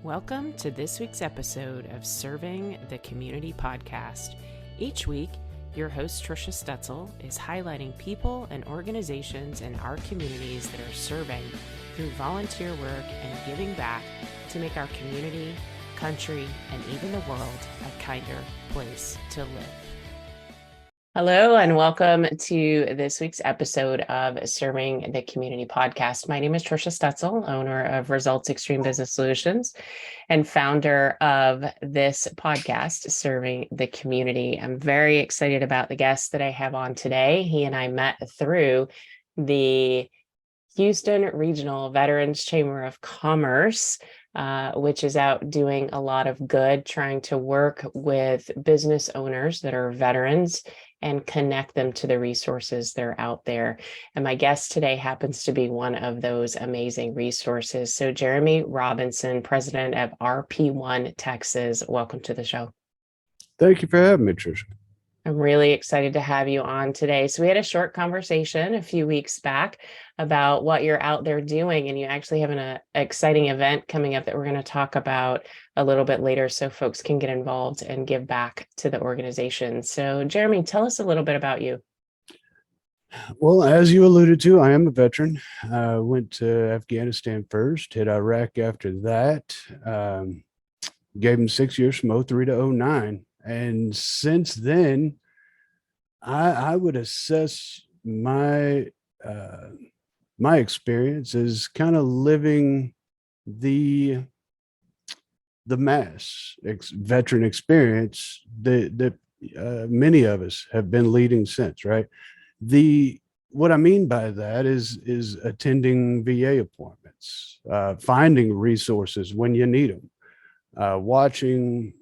Welcome to this week's episode of Serving the Community podcast. Each week, your host Trisha Stetzel is highlighting people and organizations in our communities that are serving through volunteer work and giving back to make our community, country, and even the world a kinder place to live. Hello, and welcome to this week's episode of Serving the Community podcast. My name is Trisha Stetzel, owner of Results Extreme Business Solutions and founder of this podcast, Serving the Community. I'm very excited about the guest that I have on today. He and I met through the Houston Regional Veterans Chamber of Commerce, which is out doing a lot of good, trying to work with business owners that are veterans and connect them to the resources that are out there. And my guest today happens to be one of those amazing resources. So Jeremy Robinson, president of RP-1 Texas, welcome to the show. Thank you for having me, Trisha. I'm really excited to have you on today. So we had a short conversation a few weeks back about what you're out there doing, and you actually have an exciting event coming up that we're going to talk about a little bit later so folks can get involved and give back to the organization. So Jeremy, tell us a little bit about you. Well, as you alluded to, I am a veteran. I went to Afghanistan first, hit Iraq after that, gave them 6 years from 03 to 09. And since then, I would assess my experience as kind of living the mass veteran experience that many of us have been leading since, right? What I mean by that is attending VA appointments, finding resources when you need them, watching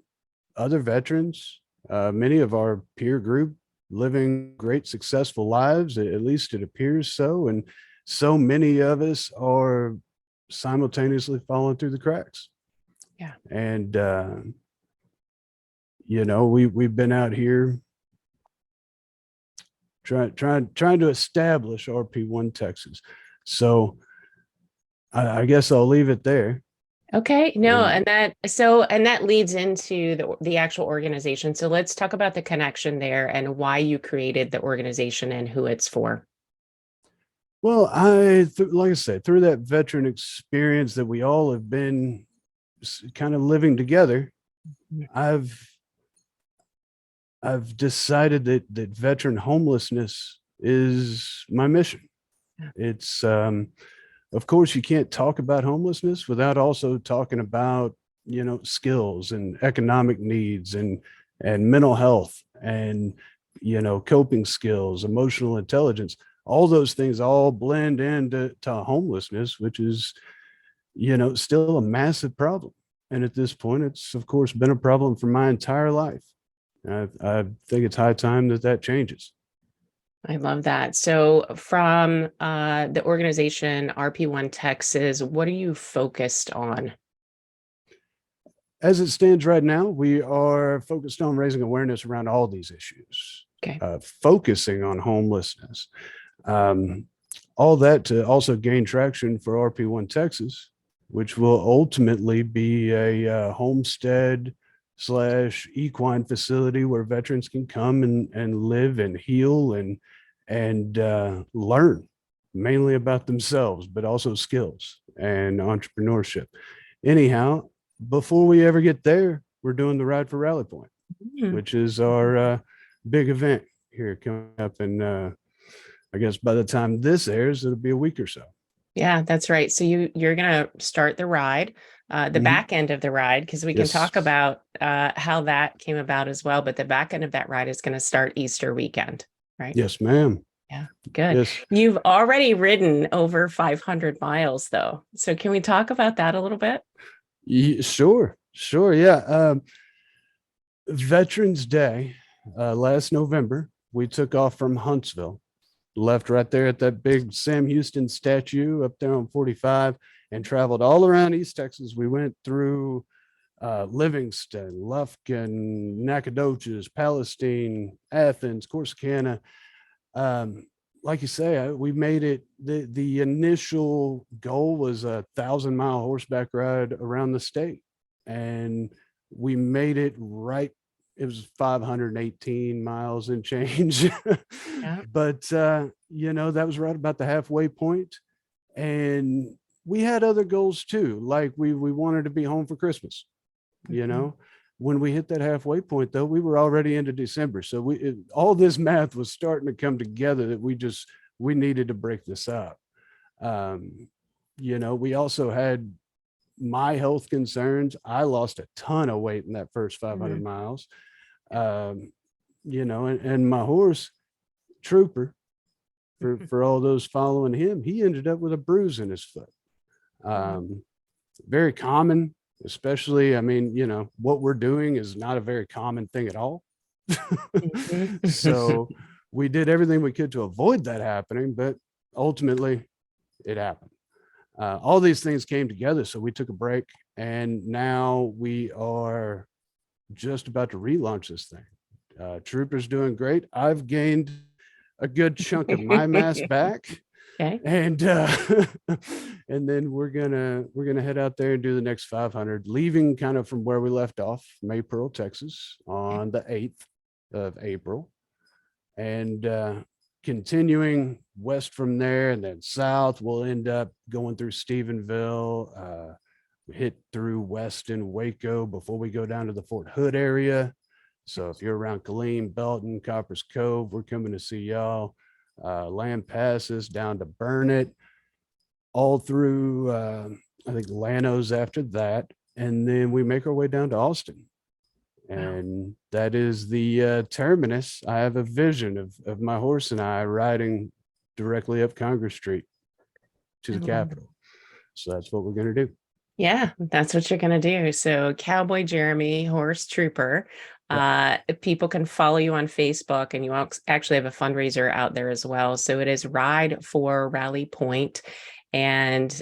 other veterans, many of our peer group living great, successful lives, at least it appears so. And so many of us are simultaneously falling through the cracks. Yeah. And, we've been out here trying to establish RP-1 Texas. So I guess I'll leave it there. Okay, no, and that leads into the actual organization. So let's talk about the connection there and why you created the organization and who it's for. Well, like I said, through that veteran experience that we all have been kind of living together, I've decided that veteran homelessness is my mission. Yeah. It's of course, you can't talk about homelessness without also talking about, skills and economic needs and mental health and, coping skills, emotional intelligence. All those things all blend into homelessness, which is, still a massive problem. And at this point, it's, of course, been a problem for my entire life. I think it's high time that changes. I love that. So from the organization RP-1 Texas, what are you focused on? As it stands right now, we are focused on raising awareness around all these issues, focusing on homelessness. All that to also gain traction for RP-1 Texas, which will ultimately be a homestead / equine facility where veterans can come and live and heal and learn mainly about themselves, but also skills and entrepreneurship. Anyhow, before we ever get there, we're doing the Ride for Rally Point, which is our big event here coming up. And I guess by the time this airs, it'll be a week or so. Yeah, that's right. So you're going to start the ride, the back end of the ride, because we can talk about how that came about as well. But the back end of that ride is going to start Easter weekend, right? Yes, ma'am. Yeah, good. Yes. You've already ridden over 500 miles, though. So can we talk about that a little bit? Sure. Yeah. Veterans Day, last November, we took off from Huntsville. Left right there at that big Sam Houston statue up there on 45 and traveled all around East Texas. We went through Livingston, Lufkin, Nacogdoches, Palestine, Athens, Corsicana. Like you say, we made it. The initial goal was a 1,000-mile horseback ride around the state. and we made it right. It was 518 miles and change. Yeah. But, that was right about the halfway point. And we had other goals too. Like we wanted to be home for Christmas, When we hit that halfway point, though, we were already into December. So all this math was starting to come together that we needed to break this up. We also had my health concerns. I lost a ton of weight in that first 500 miles. And my horse, Trooper, for all those following him, he ended up with a bruise in his foot. Very common, especially, what we're doing is not a very common thing at all. So we did everything we could to avoid that happening, but ultimately it happened. All these things came together. So we took a break, and now we are just about to relaunch this thing. Trooper's doing great. I've gained a good chunk of my mass back. Okay. And and then we're gonna head out there and do the next 500, leaving kind of from where we left off, Maypearl, Texas, on the 8th of April, and continuing west from there, and then south. We'll end up going through Stephenville, hit through Weston, Waco before we go down to the Fort Hood area. So if you're around Killeen, Belton, Coppers Cove, we're coming to see y'all. Land passes down to Burnett, all through I think Llanos after that, and then we make our way down to Austin. And that is the terminus. I have a vision of my horse and I riding directly up Congress Street to the Capitol. So that's what we're going to do. Yeah, that's what you're going to do. So Cowboy Jeremy, Horse Trooper. People can follow you on Facebook, and you actually have a fundraiser out there as well. So it is Ride for Rally Point. And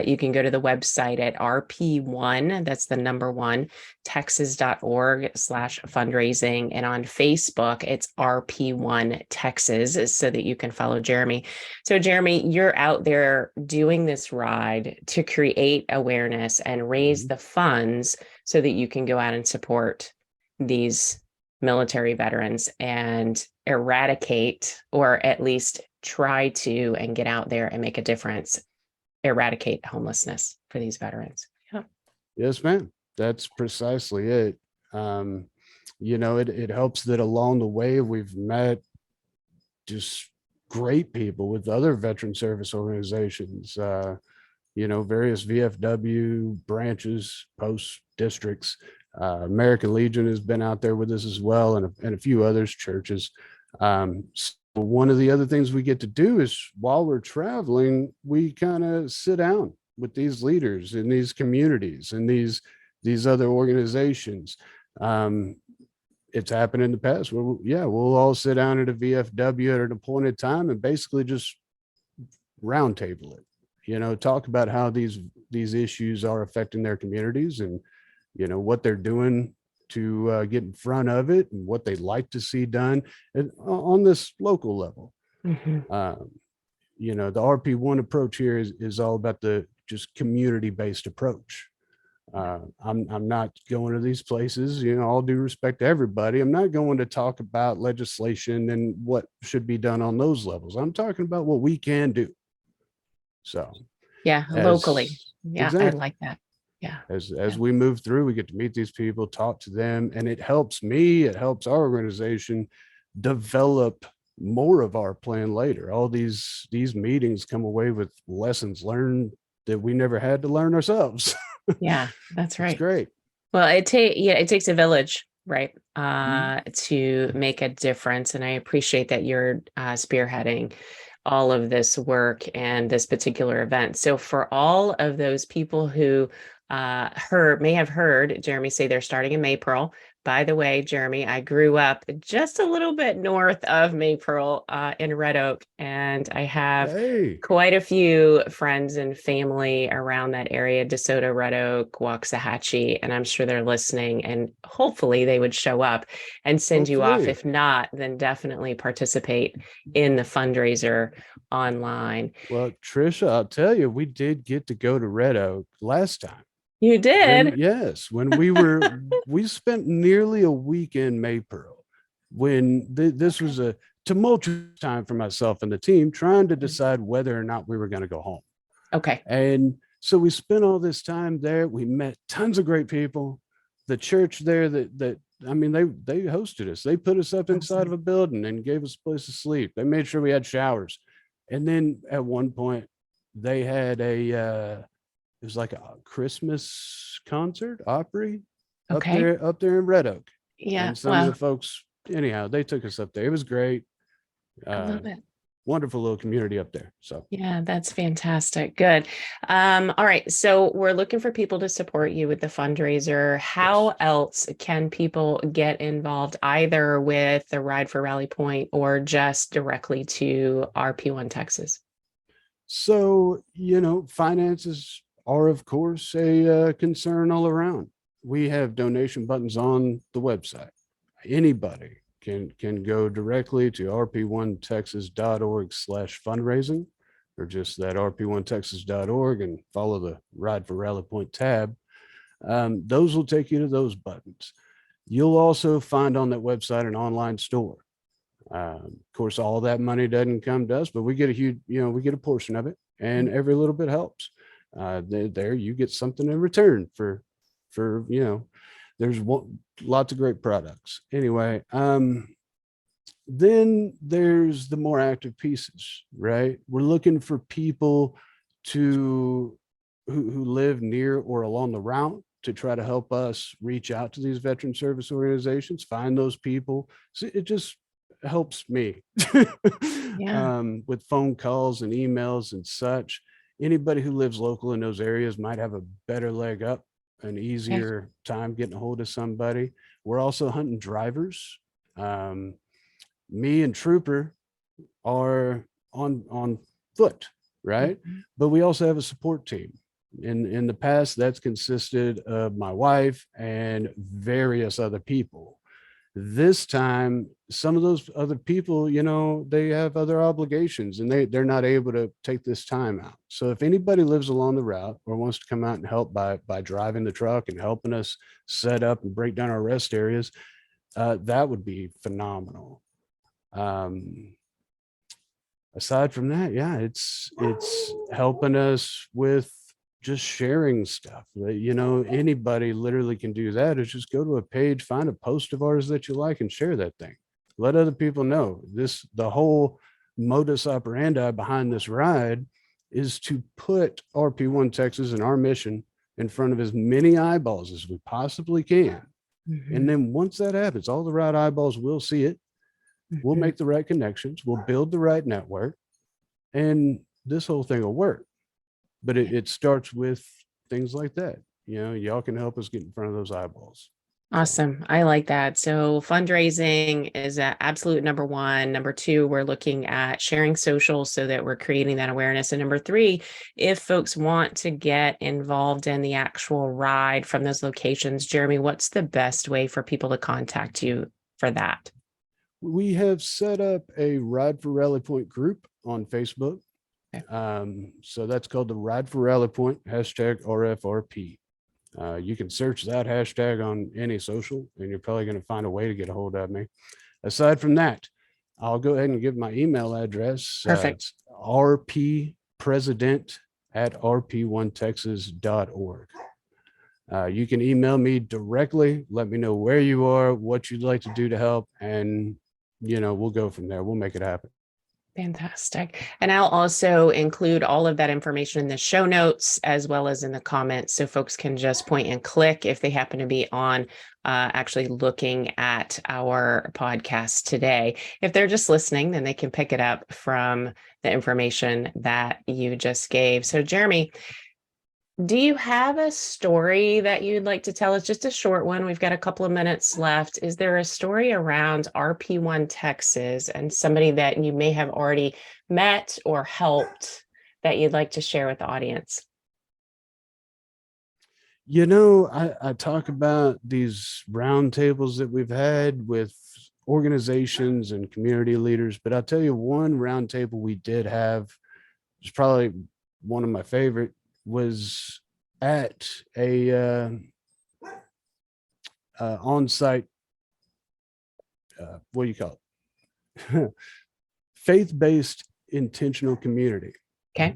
you can go to the website at RP-1, that's the number 1, texas.org/fundraising. And on Facebook, it's RP-1 Texas, so that you can follow Jeremy. So Jeremy, you're out there doing this ride to create awareness and raise the funds so that you can go out and support these military veterans and eradicate, or at least try to, and get out there and make a difference, eradicate homelessness for these veterans. Yeah. Yes, ma'am. That's precisely it. It helps that along the way we've met just great people with other veteran service organizations, various VFW branches, post districts. American Legion has been out there with us as well, and a few others, churches. So one of the other things we get to do is, while we're traveling, we kind of sit down with these leaders in these communities and these other organizations. It's happened in the past where we'll all sit down at a VFW at an appointed time and basically just roundtable it, talk about how these issues are affecting their communities, and what they're doing to get in front of it, and what they'd like to see done on this local level. The RP-1 approach here is all about the just community-based approach. I'm not going to these places, all due respect to everybody. I'm not going to talk about legislation and what should be done on those levels. I'm talking about what we can do. So locally. Yeah, exactly. I like that. Yeah. As we move through, we get to meet these people, talk to them, and it helps me, it helps our organization develop more of our plan later. All these meetings come away with lessons learned that we never had to learn ourselves. Yeah, that's right. It's great. Well, it takes a village, right? To make a difference. And I appreciate that you're spearheading all of this work and this particular event. So for all of those people who may have heard Jeremy say they're starting in Maypearl. By the way, Jeremy, I grew up just a little bit north of Maypearl in Red Oak, and I have quite a few friends and family around that area, DeSoto, Red Oak, Waxahachie, and I'm sure they're listening, and hopefully they would show up and send you off. If not, then definitely participate in the fundraiser online. Well, Trisha, I'll tell you, we did get to go to Red Oak last time. You did? Yes, when we spent nearly a week in Maypearl when this was a tumultuous time for myself and the team trying to decide whether or not we were going to go home. Okay. And so we spent all this time there. We met tons of great people. The church there that I mean, they hosted us. They put us up inside of a building and gave us a place to sleep. They made sure we had showers. And then at one point, they had it was like a Christmas concert, Opry, Okay. up there in Red Oak. Yeah. And some of the folks, anyhow, they took us up there. It was great. I love it. Wonderful little community up there. So yeah, that's fantastic. Good. All right. So we're looking for people to support you with the fundraiser. How else can people get involved either with the Ride for Rally Point or just directly to RP-1 Texas? So, finances are, of course, a concern all around. We have donation buttons on the website. Anybody can go directly to rp1texas.org/fundraising, or just that rp1texas.org, and follow the Ride for Rally Point tab. Those will take you to those buttons. You'll also find on that website an online store. Of course, all that money doesn't come to us, but we get a huge, we get a portion of it, and every little bit helps. There you get something in return for there's lots of great products. Anyway, then there's the more active pieces, right? We're looking for people who live near or along the route to try to help us reach out to these veteran service organizations, find those people. So it just helps me with phone calls and emails and such. Anybody who lives local in those areas might have a better leg up, an easier time getting a hold of somebody. We're also hunting drivers. Me and Trooper are on foot, right? But we also have a support team. In the past, that's consisted of my wife and various other people. This time, some of those other people, they have other obligations and they're not able to take this time out. So if anybody lives along the route or wants to come out and help by driving the truck and helping us set up and break down our rest areas, that would be phenomenal. Aside from that, it's helping us with just sharing stuff. Anybody literally can do that. Is just go to a page, find a post of ours that you like, and share that thing. Let other people know. The whole modus operandi behind this ride is to put RP-1 Texas and our mission in front of as many eyeballs as we possibly can. And then once that happens, all the right eyeballs will see it. We'll make the right connections. We'll build the right network, and this whole thing will work. But it starts with things like that. Y'all can help us get in front of those eyeballs. Awesome. I like that. So fundraising is absolute number one. Number two, we're looking at sharing social so that we're creating that awareness. And number three, if folks want to get involved in the actual ride from those locations, Jeremy, what's the best way for people to contact you for that? We have set up a Ride for Rally Point group on Facebook. So that's called the Ride for Rally Point, #RFRP. You can search that hashtag on any social, and you're probably going to find a way to get a hold of me. Aside from that, I'll go ahead and give my email address. Perfect. rppresident@rp1texas.org. You can email me directly. Let me know where you are, what you'd like to do to help, and we'll go from there. We'll make it happen. Fantastic. And I'll also include all of that information in the show notes as well as in the comments, so folks can just point and click if they happen to be on actually looking at our podcast today. If they're just listening, then they can pick it up from the information that you just gave. So Jeremy, do you have a story that you'd like to tell us? Just a short one. We've got a couple of minutes left. Is there a story around RP-1 Texas and somebody that you may have already met or helped that you'd like to share with the audience? I talk about these roundtables that we've had with organizations and community leaders, but I'll tell you one roundtable we did have, was probably one of my favorite, was at a on-site, what do you call it? Faith-based intentional community. Okay.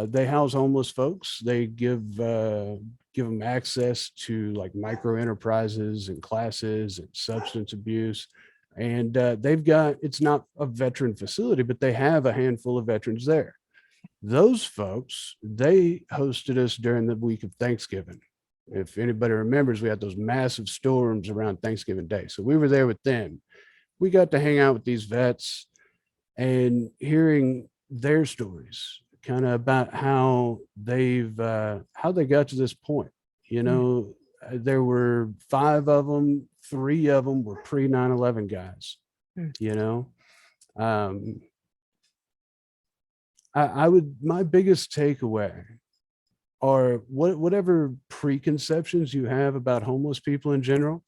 They house homeless folks. They give them access to like micro enterprises and classes and substance abuse. And they've got, it's not a veteran facility, but they have a handful of veterans there. Those folks, they hosted us during the week of Thanksgiving. If anybody remembers, we had those massive storms around Thanksgiving Day. So we were there with them. We got to hang out with these vets and hearing their stories, kind of about how they got to this point. You know, there were 5 of them, 3 of them were pre 9/11 guys. You know, my biggest takeaway are whatever preconceptions you have about homeless people in general,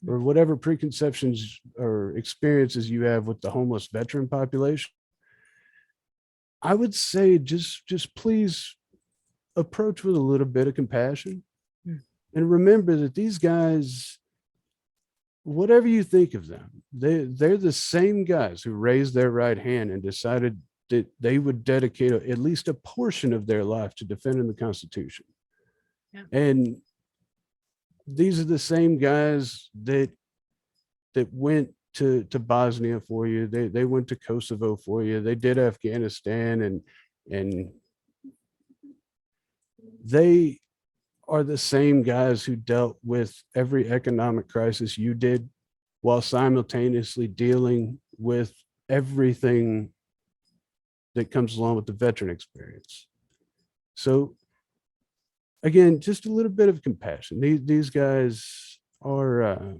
or whatever preconceptions or experiences you have with the homeless veteran population. I would say just please approach with a little bit of compassion, and remember that these guys, whatever you think of them, they're the same guys who raised their right hand and decided that they would dedicate at least a portion of their life to defending the Constitution. Yeah. And these are the same guys that went to Bosnia for you. They went to Kosovo for you. They did Afghanistan, and they are the same guys who dealt with every economic crisis you did, while simultaneously dealing with everything that comes along with the veteran experience. So again, just a little bit of compassion. These guys are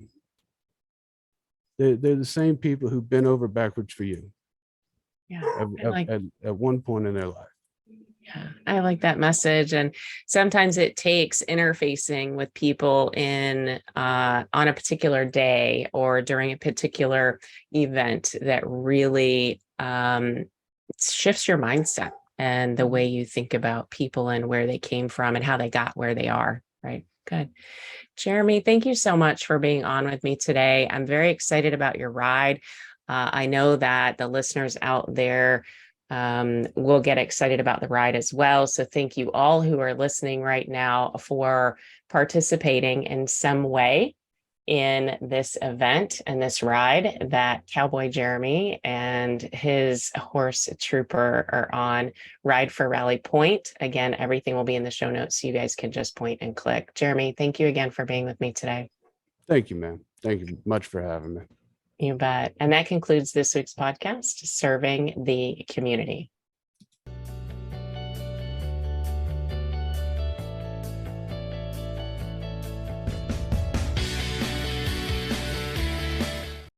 they're the same people who bent over backwards for you. Yeah, at one point in their life. Yeah, I like that message. And sometimes it takes interfacing with people in on a particular day or during a particular event that really shifts your mindset and the way you think about people and where they came from and how they got where they are. Right. Good. Jeremy, thank you so much for being on with me today. I'm very excited about your ride. I know that the listeners out there will get excited about the ride as well. So thank you all who are listening right now for participating in some way in this event and this ride that Cowboy Jeremy and his horse Trooper are on. Ride for Rally Point. Again, everything will be in the show notes, so you guys can just point and click. Jeremy, thank you again for being with me today. Thank you, man. Thank you much for having me. You bet. And that concludes this week's podcast, Serving the Community.